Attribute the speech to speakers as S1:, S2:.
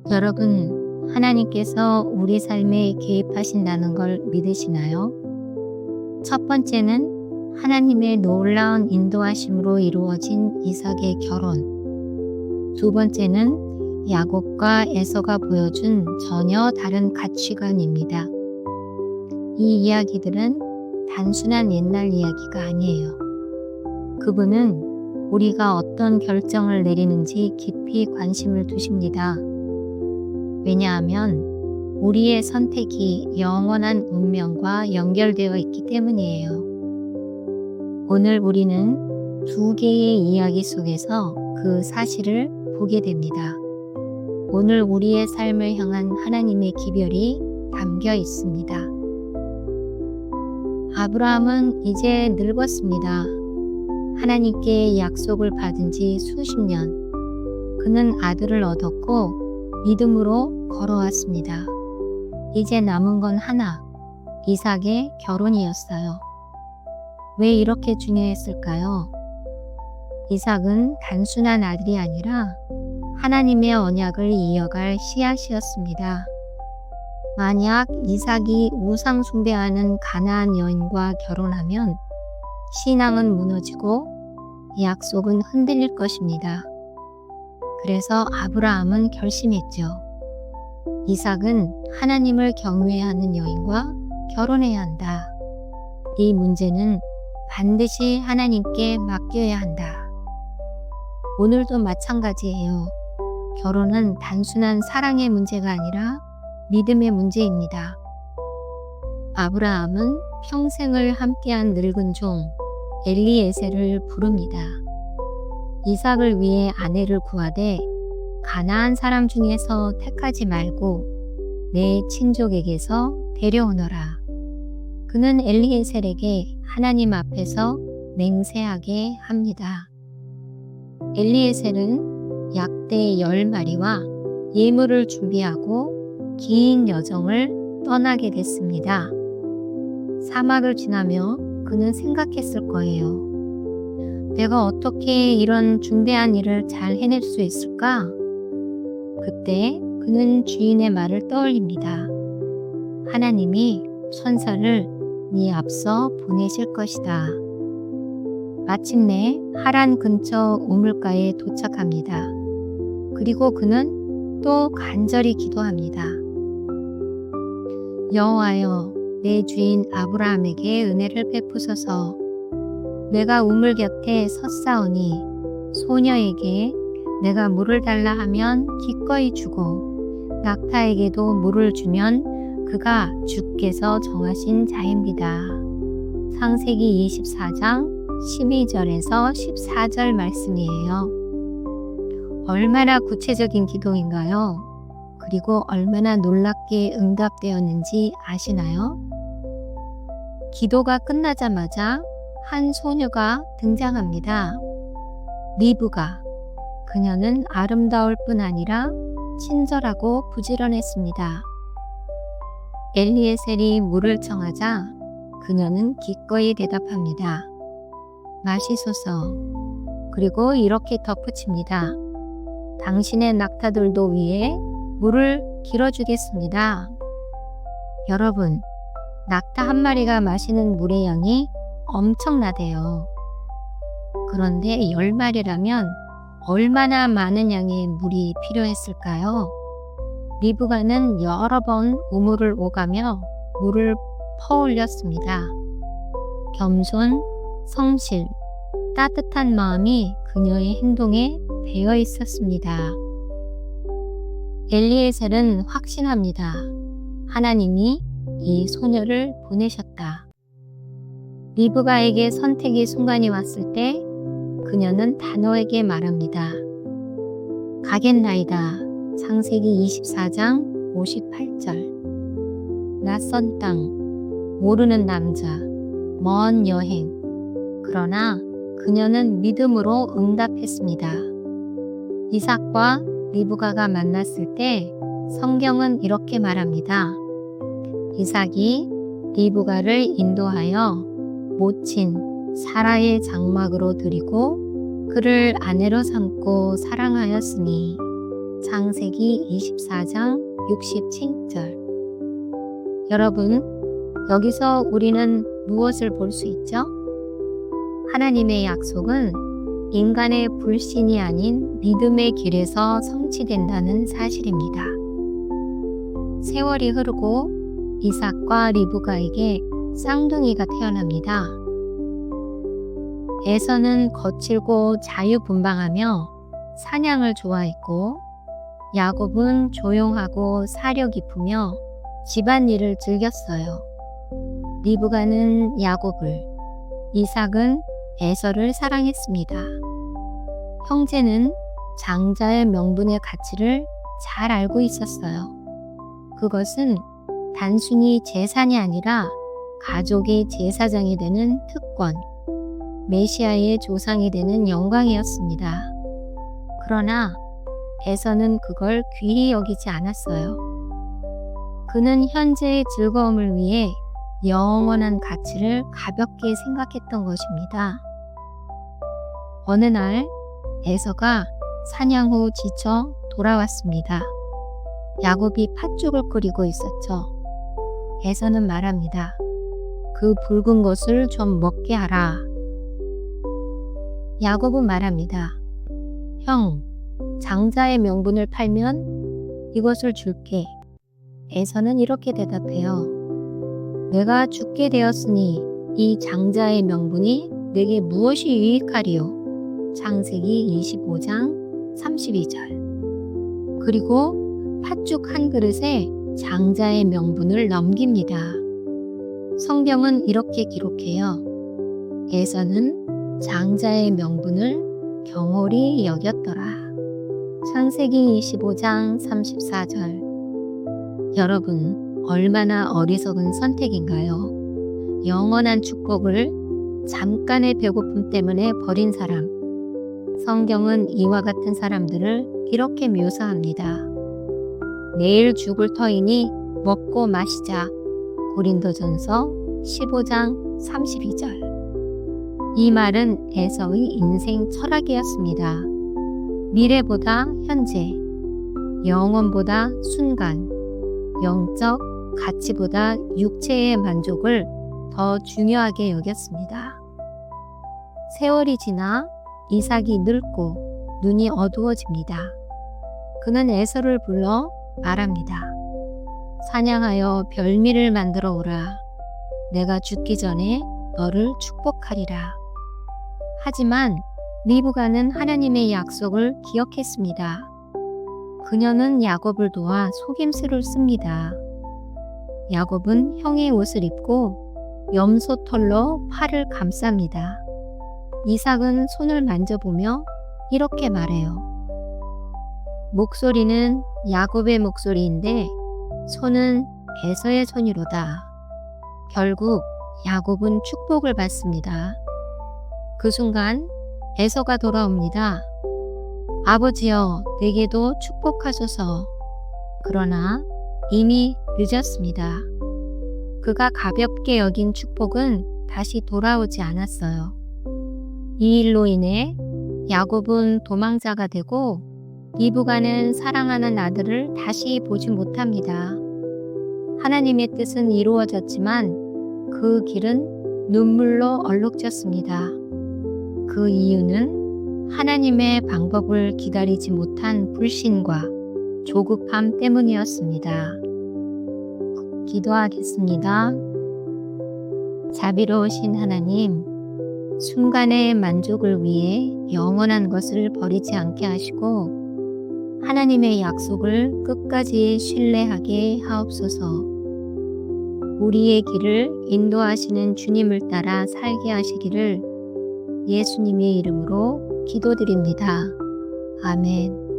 S1: 여러분, 하나님께서 우리 삶에 개입하신다는 걸 믿으시나요? 첫 번째는 하나님의 놀라운 인도하심으로 이루어진 이삭의 결혼. 두 번째는 야곱과 에서가 보여준 전혀 다른 가치관입니다. 이 이야기들은 단순한 옛날 이야기가 아니에요. 그분은 우리가 어떤 결정을 내리는지 깊이 관심을 두십니다. 왜냐하면 우리의 선택이 영원한 운명과 연결되어 있기 때문이에요. 오늘 우리는 두 개의 이야기 속에서 그 사실을 보게 됩니다. 오늘 우리의 삶을 향한 하나님의 기별이 담겨 있습니다. 아브라함은 이제 늙었습니다. 하나님께 약속을 받은 지 수십 년. 그는 아들을 얻었고 믿음으로 걸어왔습니다. 이제 남은 건 하나, 이삭의 결혼이었어요. 왜 이렇게 중요했을까요? 이삭은 단순한 아들이 아니라 하나님의 언약을 이어갈 씨앗이었습니다. 만약 이삭이 우상 숭배하는 가나안 여인과 결혼하면 신앙은 무너지고 약속은 흔들릴 것입니다. 그래서 아브라함은 결심했죠. 이삭은 하나님을 경외하는 여인과 결혼해야 한다. 이 문제는 반드시 하나님께 맡겨야 한다. 오늘도 마찬가지예요. 결혼은 단순한 사랑의 문제가 아니라 믿음의 문제입니다. 아브라함은 평생을 함께한 늙은 종 엘리에셀을 부릅니다. 이삭을 위해 아내를 구하되 가나안 사람 중에서 택하지 말고 내 친족에게서 데려오너라. 그는 엘리에셀에게 하나님 앞에서 맹세하게 합니다. 엘리에셀은 약대 10마리와 예물을 준비하고 긴 여정을 떠나게 됐습니다. 사막을 지나며 그는 생각했을 거예요. 내가 어떻게 이런 중대한 일을 잘 해낼 수 있을까? 그때 그는 주인의 말을 떠올립니다. 하나님이 천사를 네 앞서 보내실 것이다. 마침내 하란 근처 우물가에 도착합니다. 그리고 그는 또 간절히 기도합니다. 여호와여, 내 주인 아브라함에게 은혜를 베푸소서. 내가 우물 곁에 섰사오니 소녀에게 내가 물을 달라 하면 기꺼이 주고 낙타에게도 물을 주면 그가 주께서 정하신 자입니다. 창세기 24장 12절에서 14절 말씀이에요. 얼마나 구체적인 기도인가요? 그리고 얼마나 놀랍게 응답되었는지 아시나요? 기도가 끝나자마자 한 소녀가 등장합니다. 리브가. 그녀는 아름다울 뿐 아니라 친절하고 부지런했습니다. 엘리에셀이 물을 청하자 그녀는 기꺼이 대답합니다. 마시소서. 그리고 이렇게 덧붙입니다. 당신의 낙타들도 위에 물을 길어주겠습니다. 여러분, 낙타 한 마리가 마시는 물의 양이 엄청나대요. 그런데 10마리라면 얼마나 많은 양의 물이 필요했을까요? 리브가는 여러 번 우물을 오가며 물을 퍼올렸습니다. 겸손, 성실, 따뜻한 마음이 그녀의 행동에 배어 있었습니다. 엘리에셀은 확신합니다. 하나님이 이 소녀를 보내셨다. 리브가에게 선택의 순간이 왔을 때 그녀는 단호하게 말합니다. 가겠나이다. 창세기 24장 58절. 낯선 땅, 모르는 남자, 먼 여행. 그러나 그녀는 믿음으로 응답했습니다. 이삭과 리브가가 만났을 때 성경은 이렇게 말합니다. 이삭이 리브가를 인도하여 모친 사라의 장막으로 들이고 그를 아내로 삼고 사랑하였으니 창세기 24장 67절. 여러분, 여기서 우리는 무엇을 볼 수 있죠? 하나님의 약속은 인간의 불신이 아닌 믿음의 길에서 성취된다는 사실입니다. 세월이 흐르고 이삭과 리브가에게 쌍둥이가 태어납니다. 에서는 거칠고 자유분방하며 사냥을 좋아했고, 야곱은 조용하고 사려 깊으며 집안일을 즐겼어요. 리브가는 야곱을, 이삭은 에서를 사랑했습니다. 형제는 장자의 명분의 가치를 잘 알고 있었어요. 그것은 단순히 재산이 아니라 가족의 제사장이 되는 특권, 메시아의 조상이 되는 영광이었습니다. 그러나 에서는 그걸 귀히 여기지 않았어요. 그는 현재의 즐거움을 위해 영원한 가치를 가볍게 생각했던 것입니다. 어느 날 에서가 사냥 후 지쳐 돌아왔습니다. 야곱이 팥죽을 끓이고 있었죠. 에서는 말합니다. 그 붉은 것을 좀 먹게 하라. 야곱은 말합니다. 형, 장자의 명분을 팔면 이것을 줄게. 에서는 이렇게 대답해요. 내가 죽게 되었으니 이 장자의 명분이 내게 무엇이 유익하리요? 창세기 25장 32절. 그리고 팥죽 한 그릇에 장자의 명분을 넘깁니다. 성경은 이렇게 기록해요. 에서는 장자의 명분을 경홀히 여겼더라. 창세기 25장 34절. 여러분, 얼마나 어리석은 선택인가요? 영원한 축복을 잠깐의 배고픔 때문에 버린 사람. 성경은 이와 같은 사람들을 이렇게 묘사합니다. 내일 죽을 터이니 먹고 마시자. 고린도전서 15장 32절. 이 말은 에서의 인생 철학이었습니다. 미래보다 현재, 영원보다 순간, 영적 가치보다 육체의 만족을 더 중요하게 여겼습니다. 세월이 지나 이삭이 늙고 눈이 어두워집니다. 그는 에서를 불러 말합니다. 사냥하여 별미를 만들어 오라. 내가 죽기 전에 너를 축복하리라. 하지만 리브가는 하나님의 약속을 기억했습니다. 그녀는 야곱을 도와 속임수를 씁니다. 야곱은 형의 옷을 입고 염소털로 팔을 감쌉니다. 이삭은 손을 만져보며 이렇게 말해요. 목소리는 야곱의 목소리인데 손은 에서의 손이로다. 결국 야곱은 축복을 받습니다. 그 순간 에서가 돌아옵니다. 아버지여, 내게도 축복하소서. 그러나 이미 늦었습니다. 그가 가볍게 여긴 축복은 다시 돌아오지 않았어요. 이 일로 인해 야곱은 도망자가 되고 리브가는 사랑하는 아들을 다시 보지 못합니다. 하나님의 뜻은 이루어졌지만 그 길은 눈물로 얼룩졌습니다. 그 이유는 하나님의 방법을 기다리지 못한 불신과 조급함 때문이었습니다. 기도하겠습니다. 자비로우신 하나님, 순간의 만족을 위해 영원한 것을 버리지 않게 하시고 하나님의 약속을 끝까지 신뢰하게 하옵소서. 우리의 길을 인도하시는 주님을 따라 살게 하시기를 예수님의 이름으로 기도드립니다. 아멘.